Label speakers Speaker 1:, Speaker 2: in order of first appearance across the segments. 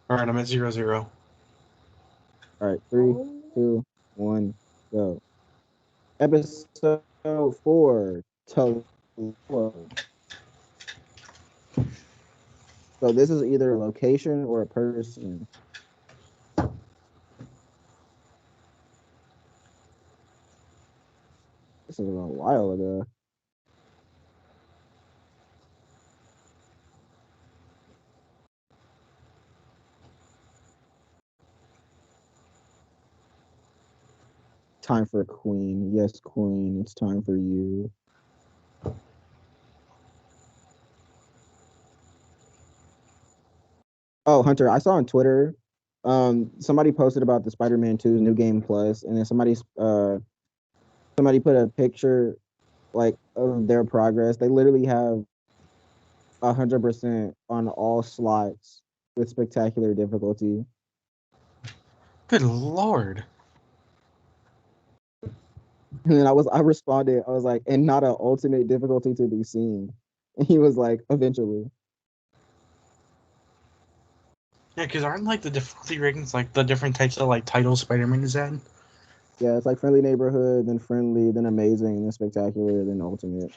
Speaker 1: All right, I'm at 0-0.
Speaker 2: All right, three, 2, 1, go. Episode 4, Tolo. So this is either a location or a person. This is a while ago. Time for a queen. Yes, queen. It's time for you. Oh, Hunter, I saw on Twitter, somebody posted about the Spider-Man 2's new game plus, and then somebody put a picture like of their progress. They literally have 100% on all slots with spectacular difficulty.
Speaker 1: Good lord.
Speaker 2: And then I responded, I was like, and not an ultimate difficulty to be seen. And he was like, eventually.
Speaker 1: Yeah, because aren't like the difficulty ratings like the different types of like titles Spider-Man is at?
Speaker 2: Yeah, it's like friendly neighborhood, then friendly, then amazing, then spectacular, then ultimate.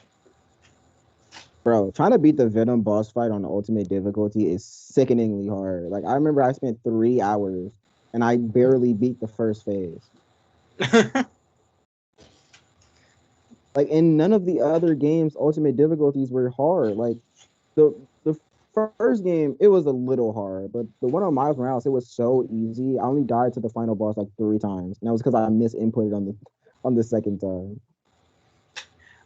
Speaker 2: Bro, trying to beat the Venom boss fight on ultimate difficulty is sickeningly hard. Like I remember I spent 3 hours and I barely beat the first phase. Like in none of the other games, ultimate difficulties were hard. Like the first game, it was a little hard, but the one on Miles Morales, it was so easy. I only died to the final boss like 3 times, and that was because I misinputted on the second time.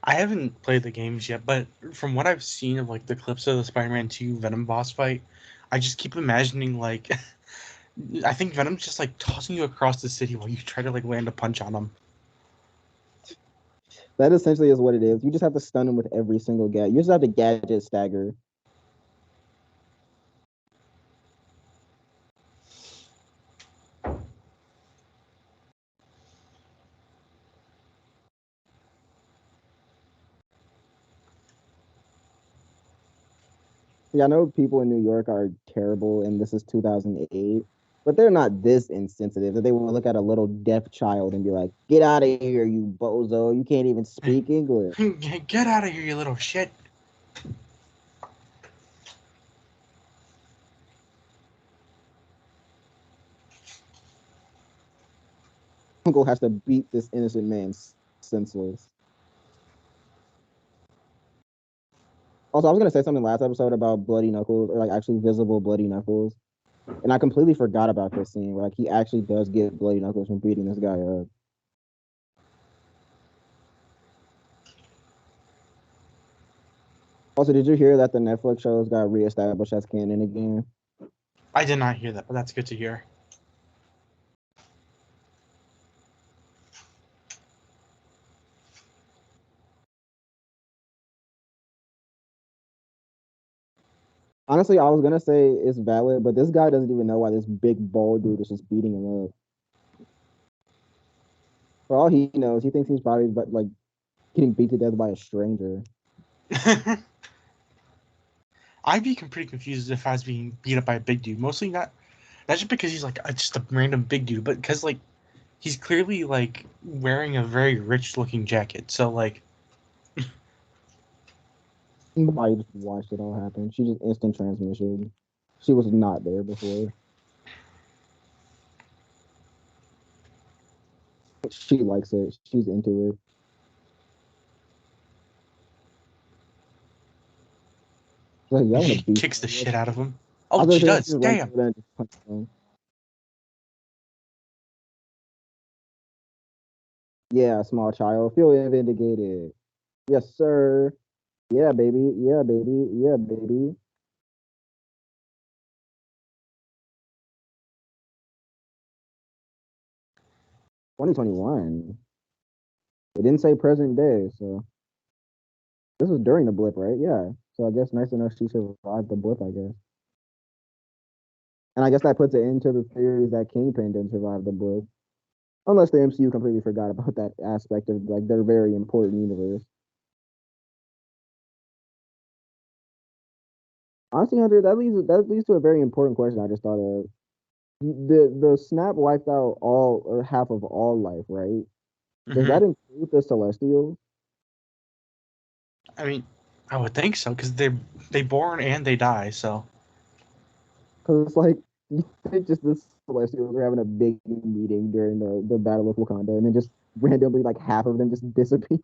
Speaker 1: I haven't played the games yet, but from what I've seen of like the clips of the Spider-Man 2 Venom boss fight, I just keep imagining like I think Venom's just like tossing you across the city while you try to like land a punch on him.
Speaker 2: That essentially is what it is. You just have to stun him with every single gadget. You just have to gadget stagger. Yeah, I know people in New York are terrible, and this is 2008, but they're not this insensitive that they will look at a little deaf child and be like, "Get out of here, you bozo! You can't even speak English."
Speaker 1: Get out of here, you little shit.
Speaker 2: Uncle has to beat this innocent man senseless. Also, I was gonna say something last episode about bloody knuckles, or like actually visible bloody knuckles, and I completely forgot about this scene where like he actually does get bloody knuckles from beating this guy up. Also, did you hear that the Netflix shows got reestablished as canon again?
Speaker 1: I did not hear that, but that's good to hear.
Speaker 2: Honestly, I was gonna say it's valid, but this guy doesn't even know why this big bald dude is just beating him up. For all he knows, he thinks he's probably like getting beat to death by a stranger.
Speaker 1: I'd be pretty confused if I was being beat up by a big dude. Mostly not just because he's like just a random big dude, but because like he's clearly like wearing a very rich looking jacket. So like
Speaker 2: I just watched it all happen. She just instant transmission. She was not there before. She likes it. She's into it. She's like, yeah, I want to
Speaker 1: he
Speaker 2: beat
Speaker 1: kicks the
Speaker 2: somebody
Speaker 1: shit
Speaker 2: up.
Speaker 1: out of him.
Speaker 2: I
Speaker 1: Oh,
Speaker 2: was gonna
Speaker 1: she
Speaker 2: say she
Speaker 1: does.
Speaker 2: just runs
Speaker 1: Damn.
Speaker 2: over there and just punches him. Yeah, small child, feel vindicated. Yes, sir. Yeah, baby. Yeah, baby. Yeah, baby. 2021. It didn't say present day, so this was during the blip, right? Yeah. So I guess nice enough she survived the blip, I guess. And I guess that puts an end to the theories that Kingpin didn't survive the blip. Unless the MCU completely forgot about that aspect of like their very important universe. Honestly, Hunter, that leads to a very important question I just thought of. The snap wiped out all or half of all life, right? Does
Speaker 1: Hmm.
Speaker 2: that include the Celestials?
Speaker 1: I mean, I would think so because they born and they die. So
Speaker 2: Because it's like you think just the Celestials are having a big meeting during the Battle of Wakanda, and then just randomly like half of them just disappear.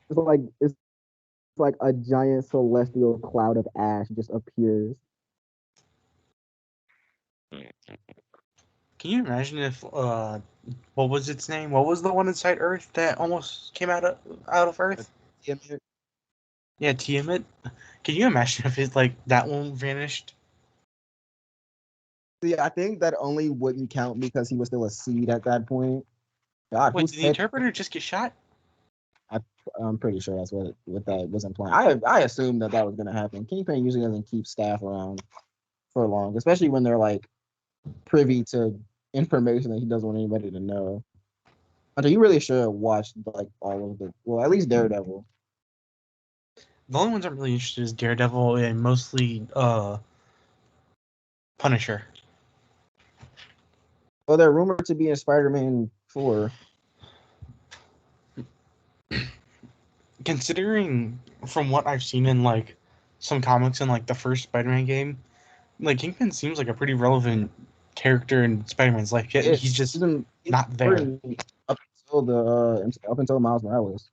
Speaker 2: It's like a giant celestial cloud of ash just appears.
Speaker 1: can you imagine if what was its name? What was the one inside Earth that almost came out of Earth? Yeah, Tiamat. Can you imagine if it like that one vanished?
Speaker 2: See, I think that only wouldn't count because he was still a seed at that point. God,
Speaker 1: Wait,
Speaker 2: whose
Speaker 1: did the
Speaker 2: head?
Speaker 1: interpreter just get shot?
Speaker 2: I, I'm pretty sure that's what that was implying. I assumed that was going to happen. Kingpin usually doesn't keep staff around for long, especially when they're like privy to information that he doesn't want anybody to know. Until you really should watch like all of the well, at least Daredevil.
Speaker 1: The only ones I'm really interested in is Daredevil and mostly Punisher.
Speaker 2: Well, they're rumored to be in Spider-Man 4.
Speaker 1: Considering from what I've seen in like some comics in like the first Spider-Man game, like Kingpin seems like a pretty relevant character in Spider-Man's life. Yet
Speaker 2: It
Speaker 1: he's just
Speaker 2: he's
Speaker 1: not there.
Speaker 2: important up until Miles Morales.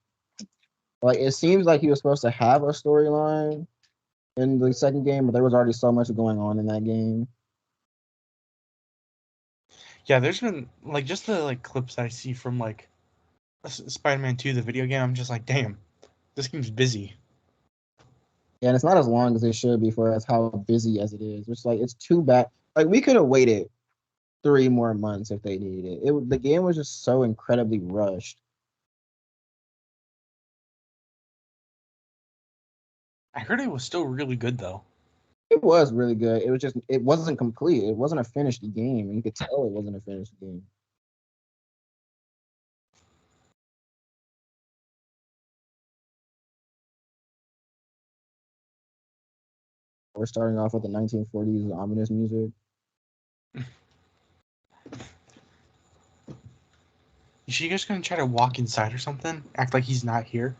Speaker 2: Like it seems like he was supposed to have a storyline in the second game, but there was already so much going on in that game.
Speaker 1: Yeah, there's been like just the like clips I see from like Spider-Man 2, the video game. I'm just like, damn, this game's busy.
Speaker 2: Yeah, and it's not as long as it should be for as how busy as it is. Which like it's too bad. Like we could have waited 3 more months if they needed it. The game was just so incredibly rushed.
Speaker 1: I heard it was still really good though.
Speaker 2: It was really good. It was just it wasn't complete. It wasn't a finished game, and you could tell it wasn't a finished game. We're starting off with the 1940s ominous music.
Speaker 1: Is she just gonna try to walk inside or something? Act like he's not here?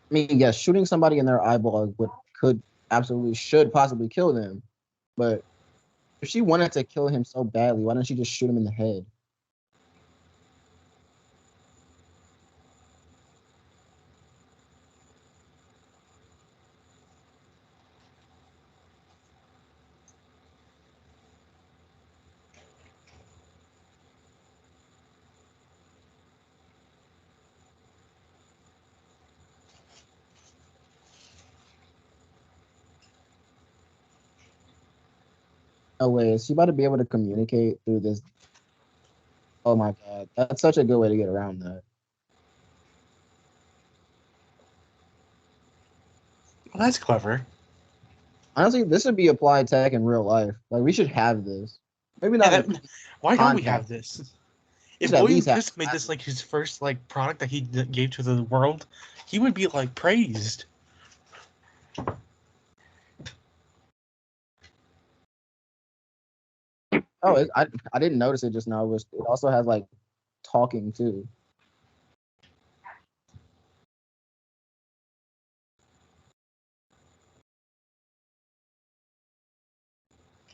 Speaker 2: I mean, yes, shooting somebody in their eyeball would could absolutely should possibly kill them, but if she wanted to kill him so badly, why don't she just shoot him in the head? Oh wait, is she about to be able to communicate through this? Oh my god, that's such a good way to get around that.
Speaker 1: Well, that's clever.
Speaker 2: Honestly, this should be applied tech in real life. Like we should have this. Maybe
Speaker 1: Yeah,
Speaker 2: not in
Speaker 1: why don't we
Speaker 2: contact.
Speaker 1: have this?
Speaker 2: We
Speaker 1: If
Speaker 2: should at
Speaker 1: William
Speaker 2: least have.
Speaker 1: Fisk made this like his first like product that he gave to the world, he would be like praised.
Speaker 2: Oh, I didn't notice it just now. It also has like talking too.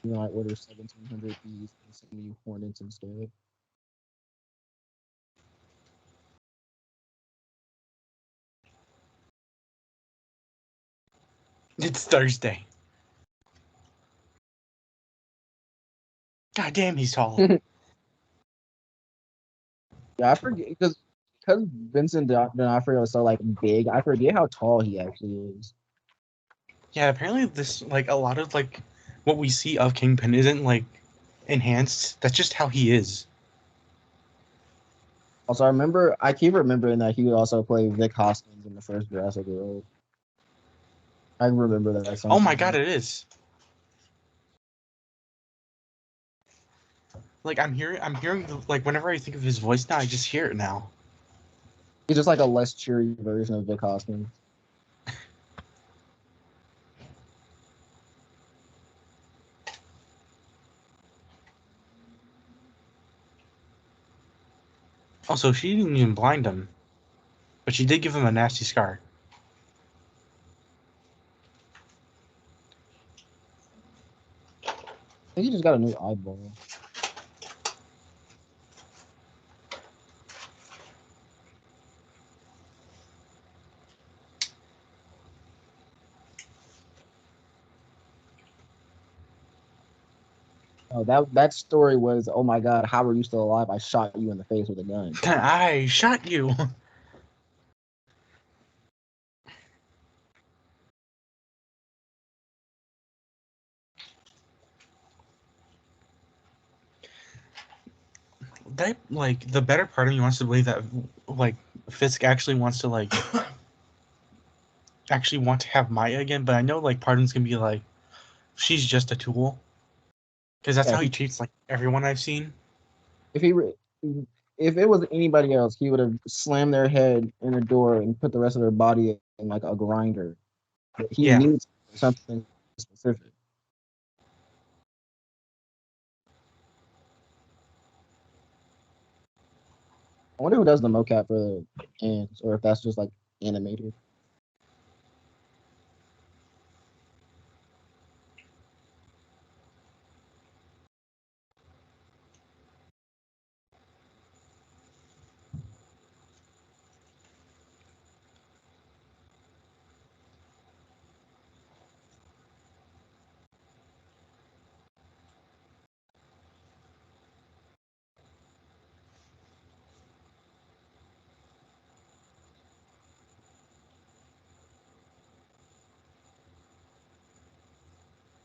Speaker 2: You know, I order 1,700 bees and send me hornets instead.
Speaker 1: It's Thursday. God damn, he's tall.
Speaker 2: Yeah, I forget because Vincent D'Onofrio is so like big. I forget how tall he actually is.
Speaker 1: Yeah, apparently this like a lot of like what we see of Kingpin isn't like enhanced. That's just how he is.
Speaker 2: Also, I keep remembering that he would also play Vic Hoskins in the first Jurassic World. I remember that
Speaker 1: Oh my
Speaker 2: somehow.
Speaker 1: god, it is. Like I'm hearing like whenever I think of his voice now, I just hear it now.
Speaker 2: He's just like a less cheery version of Vic Hoskins.
Speaker 1: Also, she didn't even blind him, but she did give him a nasty scar.
Speaker 2: I think he just got a new eyeball. Oh, that story was, oh my God, how are you still alive? I shot you in the face with a gun.
Speaker 1: I shot you. That like the better part of me wants to believe that like Fisk actually wants to like actually want to have Maya again, but I know like part of me's gonna be like she's just a tool because that's
Speaker 2: Yeah,
Speaker 1: how he treats like everyone I've seen.
Speaker 2: if he re- if it was anybody else, he would have slammed their head in a door and put the rest of their body in like a grinder. But he
Speaker 1: Yeah,
Speaker 2: needs something specific. I wonder who does the mocap for the ants, or if that's just like animated.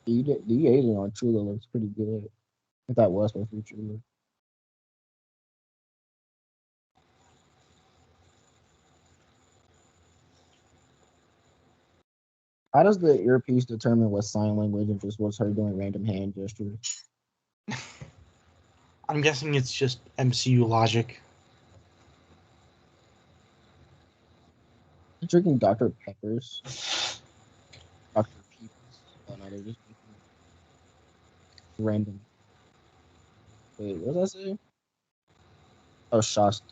Speaker 2: The agent on Chula looks pretty good. If that was supposed to be Chula. How does the earpiece determine what sign language and just what's her doing random hand gestures?
Speaker 1: I'm guessing it's just MCU logic.
Speaker 2: Drinking Dr. Peppers. Dr. Peeps. Oh no, they're just making random. Wait, what does that say? Oh, Shasta.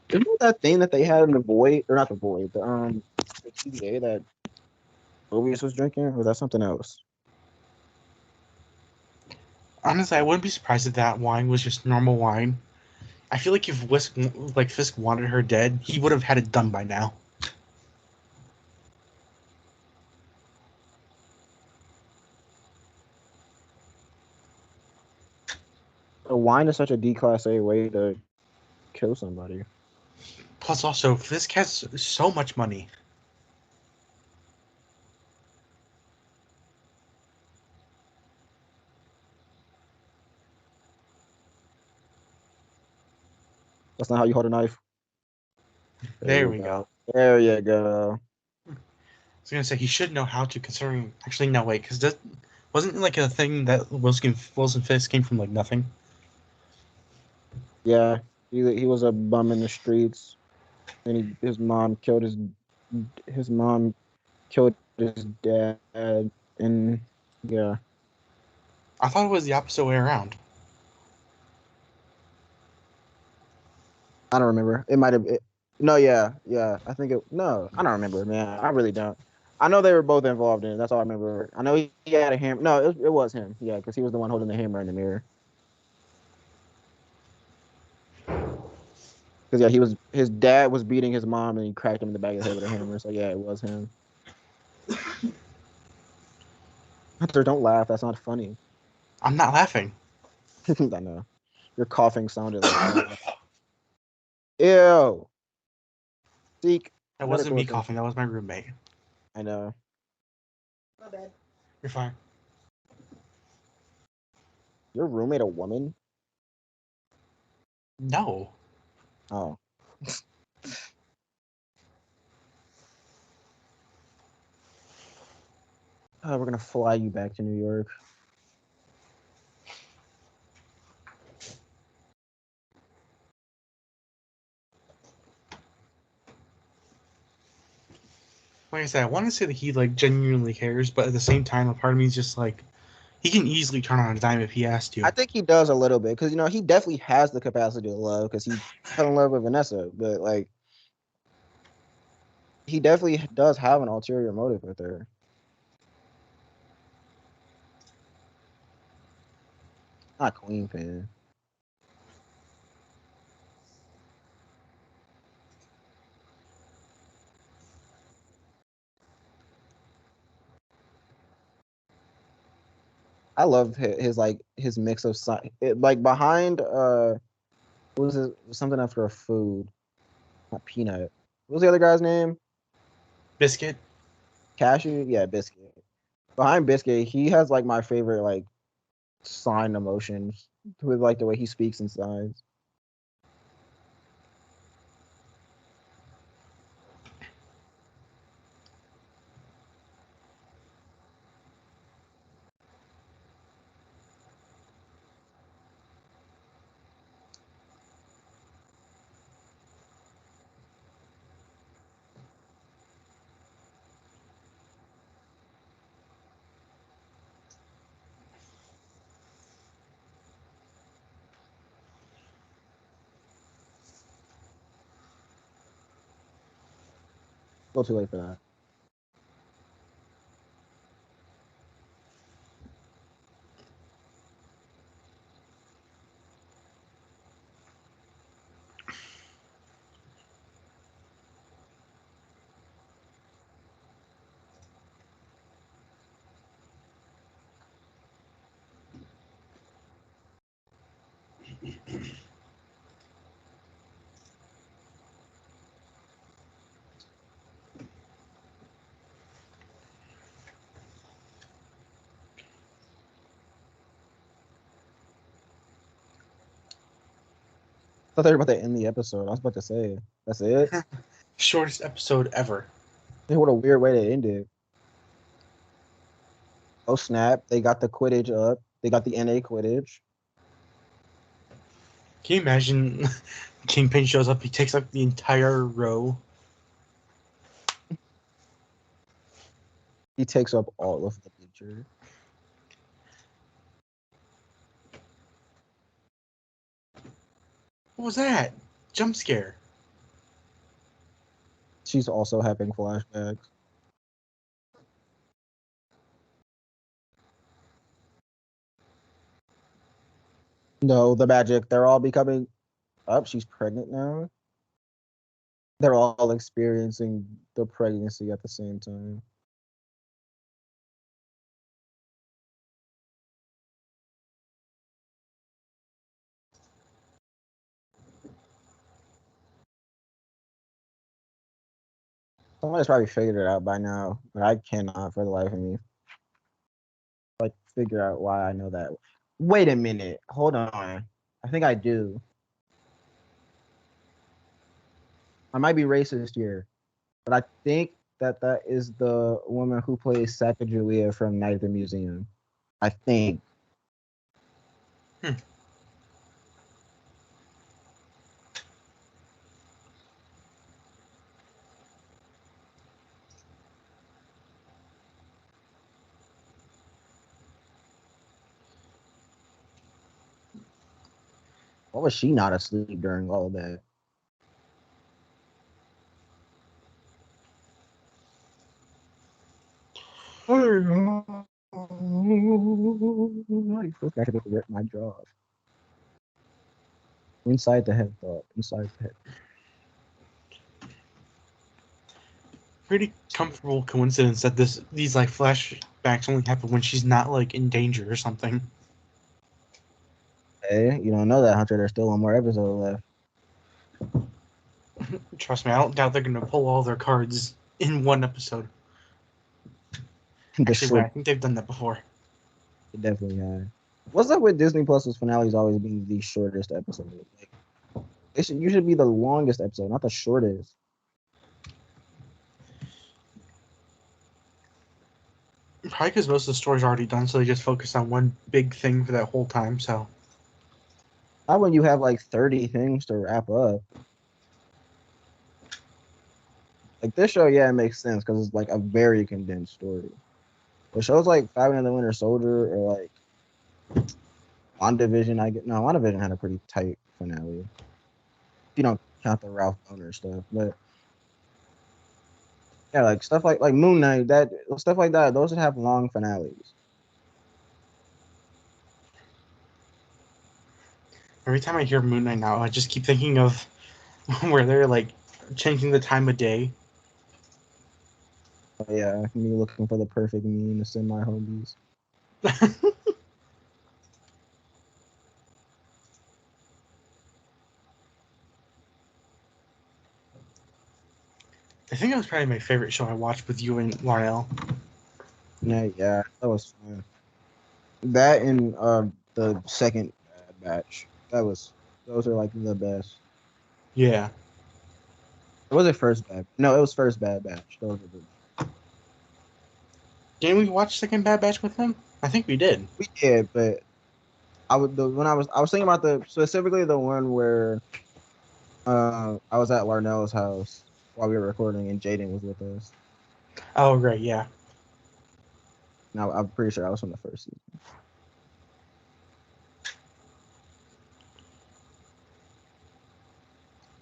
Speaker 2: Isn't that thing that they had in the void, or not the void, the TVA that Mobius was drinking, or was that something else?
Speaker 1: Honestly, I wouldn't be surprised if that wine was just normal wine. I feel like if Fisk wanted her dead, he would have had it done by now.
Speaker 2: The wine is such a D class A way to kill somebody.
Speaker 1: Plus, also Fisk has so much money.
Speaker 2: That's not how you hold a knife. There
Speaker 1: There
Speaker 2: you
Speaker 1: we go.
Speaker 2: go. There you go.
Speaker 1: I was gonna say he should know how to. Considering, actually, no wait, because that wasn't like a thing that Wilson Fisk came from like nothing.
Speaker 2: Yeah, he was a bum in the streets, and his mom killed his mom killed his dad, and yeah,
Speaker 1: I thought it was the opposite way around.
Speaker 2: I don't remember. It might have. No, yeah, yeah. I think it. No, I don't remember, man. I really don't. I know they were both involved in it. That's all I remember. I know he had a hammer. No, it was him. Yeah, because he was the one holding the hammer in the mirror. Because yeah, his dad was beating his mom, and he cracked him in the back of the head with a hammer. So yeah, it was him. Hunter, don't laugh. That's not funny.
Speaker 1: I'm not laughing.
Speaker 2: I know. Your coughing sounded like that. Ew. Seek
Speaker 1: That wasn't
Speaker 2: medical
Speaker 1: me
Speaker 2: attention.
Speaker 1: coughing. That was my roommate.
Speaker 2: I know.
Speaker 1: You're fine.
Speaker 2: Your roommate a woman?
Speaker 1: No.
Speaker 2: Oh. We're gonna fly you back to New York.
Speaker 1: Like I said, I want to say that he like genuinely cares, but at the same time, a part of me is just like, He can easily turn on a dime if he has
Speaker 2: I
Speaker 1: to.
Speaker 2: think he does a little bit because he definitely has the capacity to love because he fell in love with Vanessa, but like he definitely does have an ulterior motive with her. Not Queen fan. I love his like his mix of like behind what was it something after a food, not peanut. What was the other guy's name?
Speaker 1: Biscuit.
Speaker 2: Cashew? Yeah, Biscuit. Behind Biscuit, he has like my favorite like sign emotions with like the way he speaks and signs. A little too late for that. I thought they were about to end the episode. I was about to say, that's it.
Speaker 1: Shortest episode ever.
Speaker 2: Hey, what a weird way to end it. Oh snap! They got the Quidditch up. They got the NA Quidditch.
Speaker 1: Can you imagine Kingpin shows up, he takes up the entire row?
Speaker 2: He takes up all of the bleacher.
Speaker 1: What was that? Jump scare.
Speaker 2: She's also having flashbacks. No, the magic. They're all becoming up. She's pregnant now. They're all experiencing the pregnancy at the same time. Somebody's probably figured it out by now, but I cannot for the life of me like figure out why I know that. Wait a minute. Hold on. I think I do. I might be racist here, but I think that that is the woman who plays Sacagawea from Night at the Museum. I think.
Speaker 1: Hmm.
Speaker 2: Why was she not asleep during all of that? I feel like I could rip my jaw off. Inside the head thought. Inside the head.
Speaker 1: Pretty comfortable coincidence that these like flashbacks only happen when she's not like in danger or something.
Speaker 2: Hey, you don't know that, Hunter. There's still one more episode left.
Speaker 1: Trust me, I don't doubt they're gonna pull all their cards in one episode.
Speaker 2: The
Speaker 1: Actually, wait,
Speaker 2: short
Speaker 1: I think they've done that before.
Speaker 2: definitely had. What's up with Disney Plus's finales always being the shortest episode? Like, it should usually be the longest episode, not the shortest.
Speaker 1: Probably because most of the story's already done, so they just focus on one big thing for that whole time. So
Speaker 2: Not when you have like 30 things to wrap up. Like this show, yeah, it makes sense because it's like a very condensed story. But shows like Falcon and the Winter Soldier or like WandaVision, WandaVision had a pretty tight finale. If you don't count the Ralph Boner stuff, but yeah, like stuff like Moon Knight, that stuff like that, those would have long finales.
Speaker 1: Every time I hear Moon Knight now, I just keep thinking of where they're like changing the time of day.
Speaker 2: But yeah, me looking for the perfect meme to send my homies.
Speaker 1: I think that was probably my favorite show I watched with you and Larnell.
Speaker 2: Yeah, that was fun. That and the second Bad Batch. Those are like the best.
Speaker 1: Yeah.
Speaker 2: Or was it first Bad? No, it was first Bad Batch. Those are the
Speaker 1: Didn't we watch Second Bad Batch with him? I think we did.
Speaker 2: we did, but I was thinking about the specifically the one where I was at Larnell's house while we were recording and Jaden was with us.
Speaker 1: Oh, right, yeah.
Speaker 2: Now I'm pretty sure I was from the first season.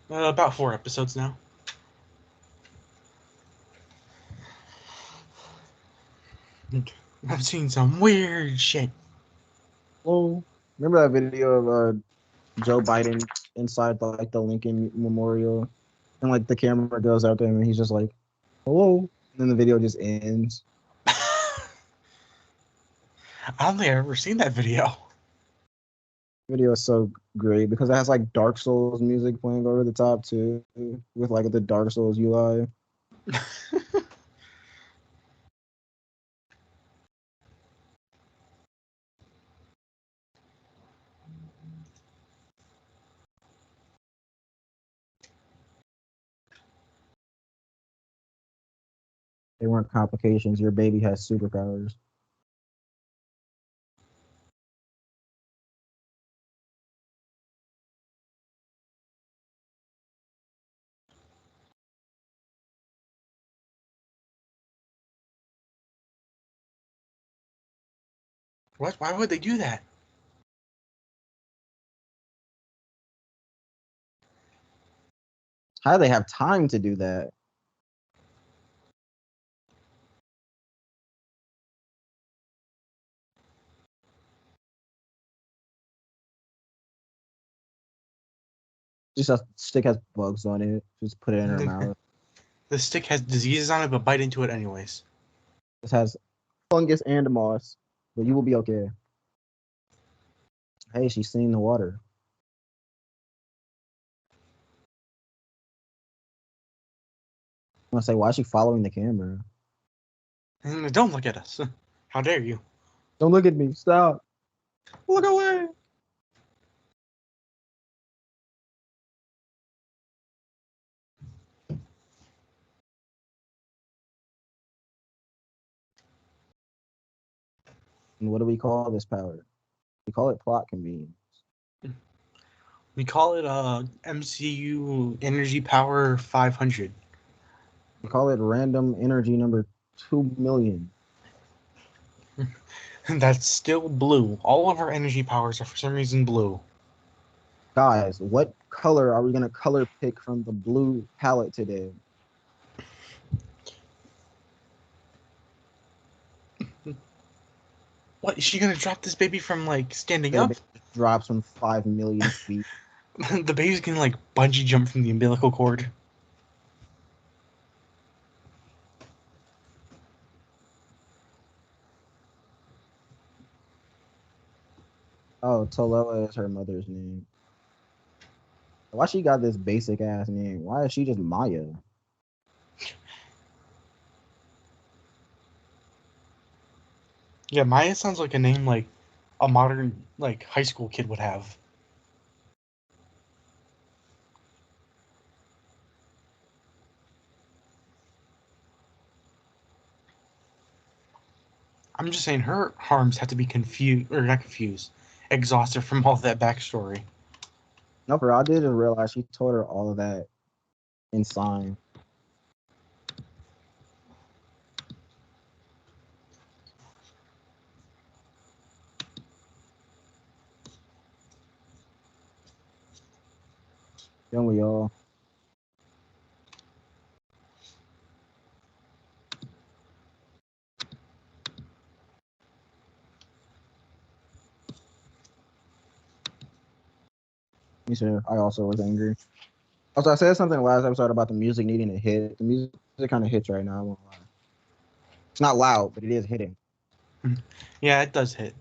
Speaker 1: About 4 episodes now. I've seen some weird shit.
Speaker 2: Oh, remember that video of Joe Biden inside like the Lincoln Memorial, and like the camera goes out to him and he's just like, "Hello," and then the video just ends.
Speaker 1: I don't think I've ever seen that video.
Speaker 2: Video is so great because it has like Dark Souls music playing over the top too, with like the Dark Souls UI. They weren't complications. Your baby has superpowers.
Speaker 1: What? Why would they do that?
Speaker 2: How do they have time to do that? Just a stick has bugs on it. Just put it in her mouth.
Speaker 1: The stick has diseases on it, but bite into it anyways.
Speaker 2: This has fungus and moss, but you will be okay. Hey, she's seen the water. I'm gonna say, why is she following the camera?
Speaker 1: Don't look at us. How dare you?
Speaker 2: Don't look at me. Stop.
Speaker 1: Look away.
Speaker 2: And what do we call this power? We call it plot convenience.
Speaker 1: We call it MCU Energy Power 500.
Speaker 2: We call it random energy number 2 million.
Speaker 1: That's still blue. All of our energy powers are for some reason blue.
Speaker 2: Guys, what color are we gonna color pick from the blue palette today?
Speaker 1: What, is she gonna drop this baby from like standing
Speaker 2: The
Speaker 1: up?
Speaker 2: baby drops from 5 million feet.
Speaker 1: The baby's gonna like bungee jump from the umbilical cord.
Speaker 2: Oh, Toloa is her mother's name. Why she got this basic ass name? Why is she just Maya?
Speaker 1: Yeah, Maya sounds like a name like a modern like high school kid would have. I'm just saying her arms have to be confused or not confused, exhausted from all that backstory.
Speaker 2: No, for I didn't realize she told her all of that in sign. Don't we all? Me too. I also was angry. Also, I said something last episode about the music needing to hit. The music kind of hits right now. I won't lie. It's not loud, but it is hitting.
Speaker 1: Yeah, it does hit.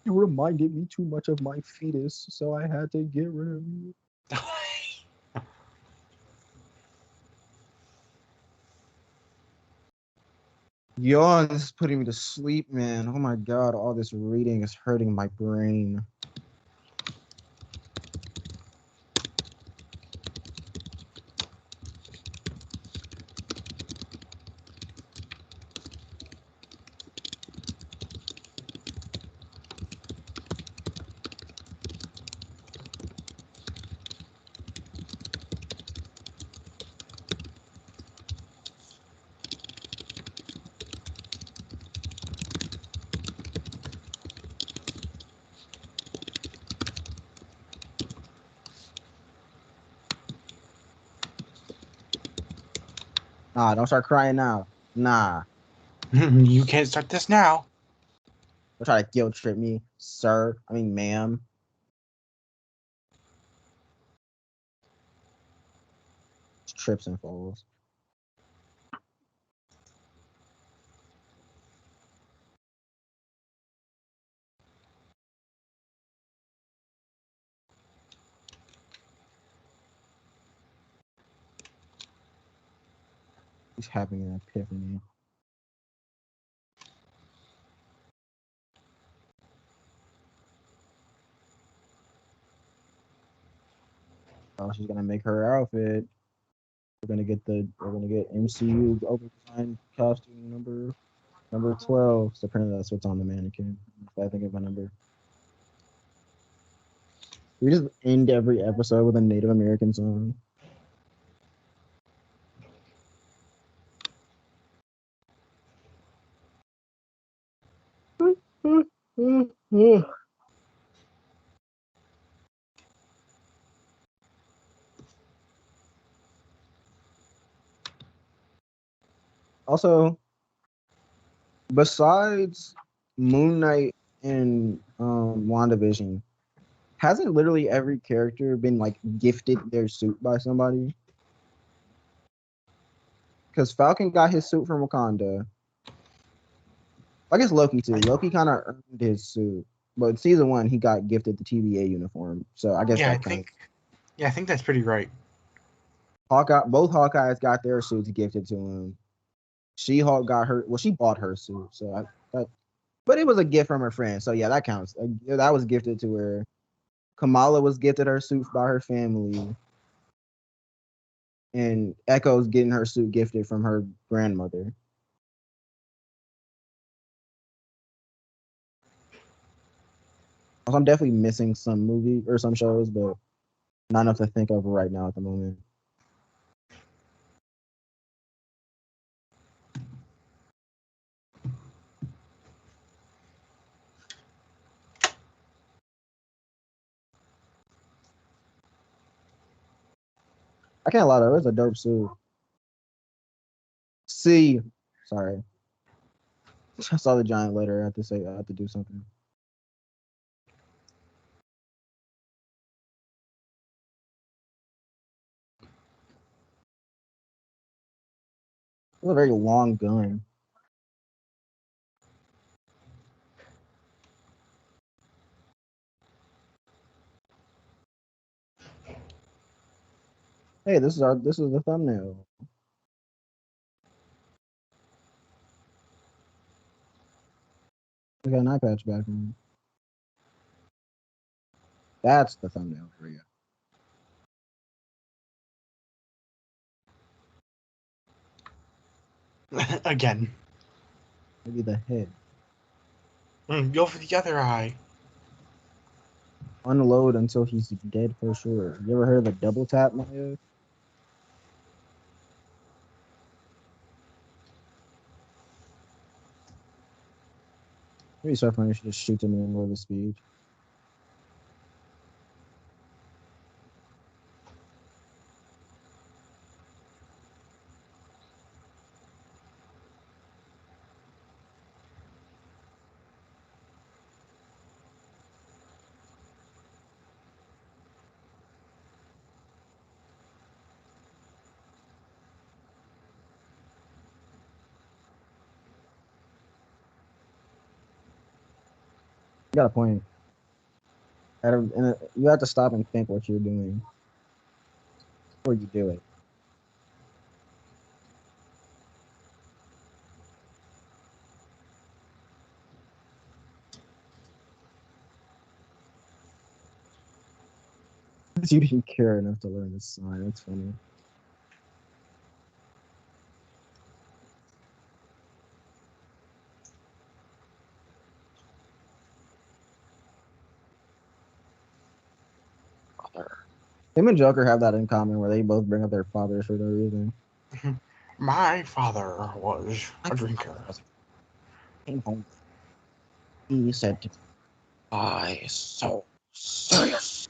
Speaker 2: You reminded me too much of my fetus, so I had to get rid of you. Yawn is putting me to sleep, man. Oh my god, all this reading is hurting my brain. Nah, don't start crying now. Nah.
Speaker 1: You can't start this now.
Speaker 2: Don't try to guilt trip me, sir. I mean, ma'am. It's trips and falls. He's having an epiphany. Oh, she's gonna make her outfit. We're gonna get MCU overdesigned costume number 12. So apparently that's what's on the mannequin. If I think of my number. We just end every episode with a Native American song. Also, besides Moon Knight and WandaVision, hasn't literally every character been like gifted their suit by somebody? Because Falcon got his suit from Wakanda. I guess Loki too. Loki kind of earned his suit, but in season 1 he got gifted the TVA uniform, so I guess
Speaker 1: Yeah,
Speaker 2: that counts.
Speaker 1: I think that's pretty right.
Speaker 2: Both Hawkeyes got their suits gifted to him. She-Hulk got her. Well, she bought her suit, so but it was a gift from her friend, so yeah, that counts. That was gifted to her. Kamala was gifted her suit by her family, and Echo's getting her suit gifted from her grandmother. I'm definitely missing some movie or some shows, but not enough to think of right now at the moment. I can't lie though, it's a dope suit. See, sorry, I saw the giant letter. I have to do something. It's a very long gun. Hey, this is the thumbnail. We got an eye patch back on. That's the thumbnail for you.
Speaker 1: Again.
Speaker 2: Maybe the head.
Speaker 1: Go for the other eye.
Speaker 2: Unload until he's dead for sure. You ever heard of the double tap, Maya? Maybe so funny. You should just shoot him in the middle of the speech. You got a point. You have to stop and think what you're doing before you do it. You didn't care enough to learn this sign. That's funny. Him and Joker have that in common where they both bring up their fathers for no reason.
Speaker 1: My father was a drinker.
Speaker 2: Came home. He said, "I so serious."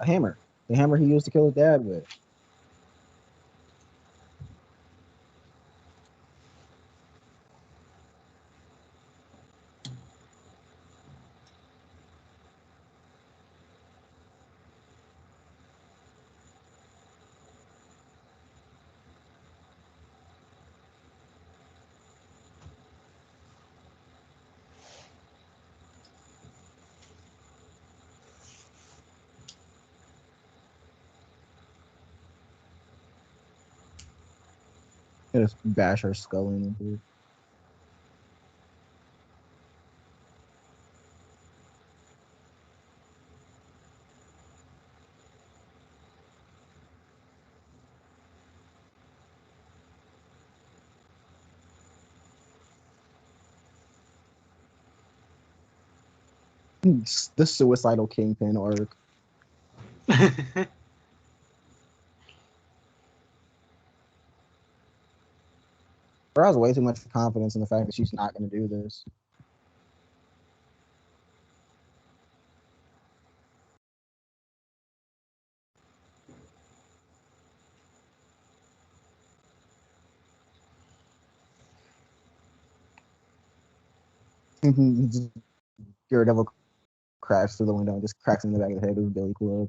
Speaker 2: A hammer. The hammer he used to kill his dad with. Just bash her skull in. The suicidal kingpin arc. There has way too much confidence in the fact that she's not going to do this. Daredevil crashed through the window and just cracks him in the back of the head with his billy club.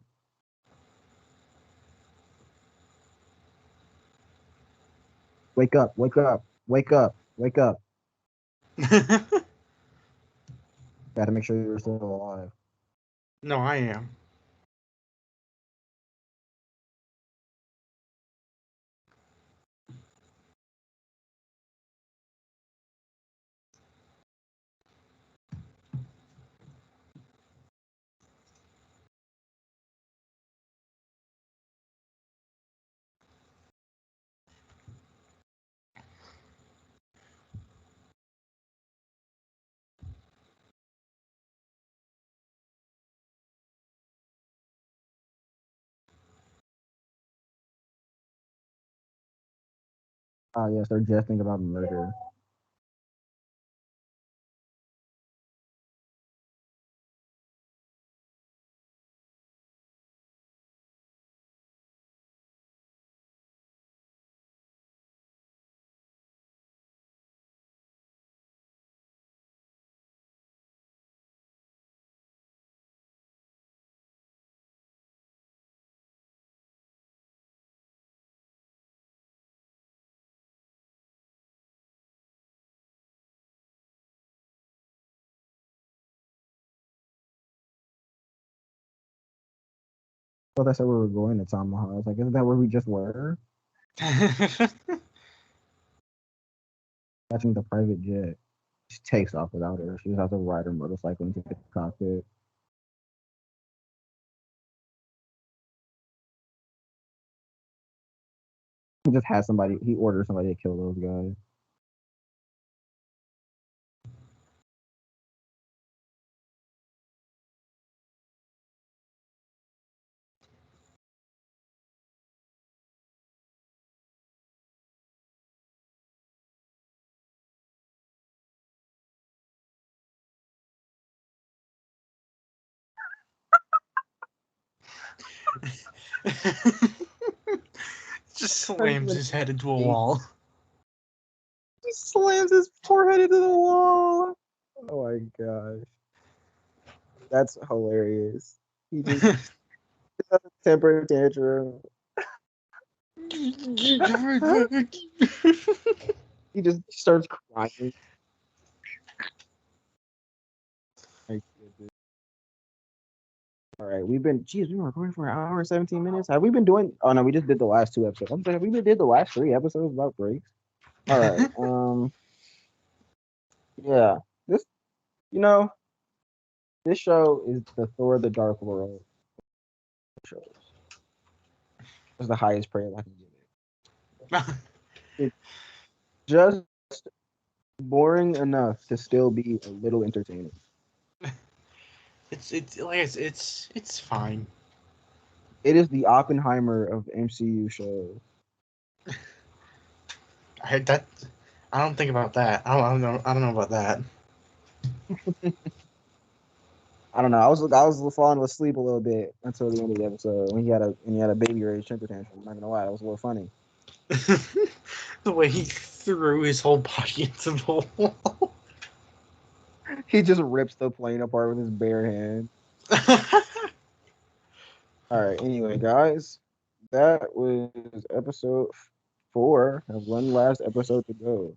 Speaker 2: Wake up, wake up, wake up, wake up. Got to make sure you're still alive.
Speaker 1: No, I am.
Speaker 2: Ah, yes, they're jesting about murder. Well, that's where we were going to Tomahawk. I was like, isn't that where we just were? Catching the private jet. She takes off without her. She just has to ride her motorcycle into the cockpit. He just has somebody, he orders somebody to kill those guys.
Speaker 1: Just slams his head into a wall.
Speaker 2: Just slams his forehead into the wall. Oh my gosh. That's hilarious. He just has a temper tantrum. He just starts crying. All right, we've been recording for an hour and 17 minutes. Have we been doing? Oh no, we just did the last 2 episodes. I'm saying, have we been did the last 3 episodes about breaks? All right. Yeah. This, you know, this show is the Thor: The Dark World shows. It's the highest praise I can give it. It's just boring enough to still be a little entertaining.
Speaker 1: It's fine.
Speaker 2: It is the Oppenheimer of MCU shows.
Speaker 1: I don't think about that. I don't know. I don't know about that.
Speaker 2: I don't know. I was falling asleep a little bit until the end of the episode when he had a baby rage temper tantrum. I'm not gonna lie, that was a little funny.
Speaker 1: The way he threw his whole body into the wall.
Speaker 2: He just rips the plane apart with his bare hand. All right. Anyway, guys, that was episode 4. I have one last episode to go.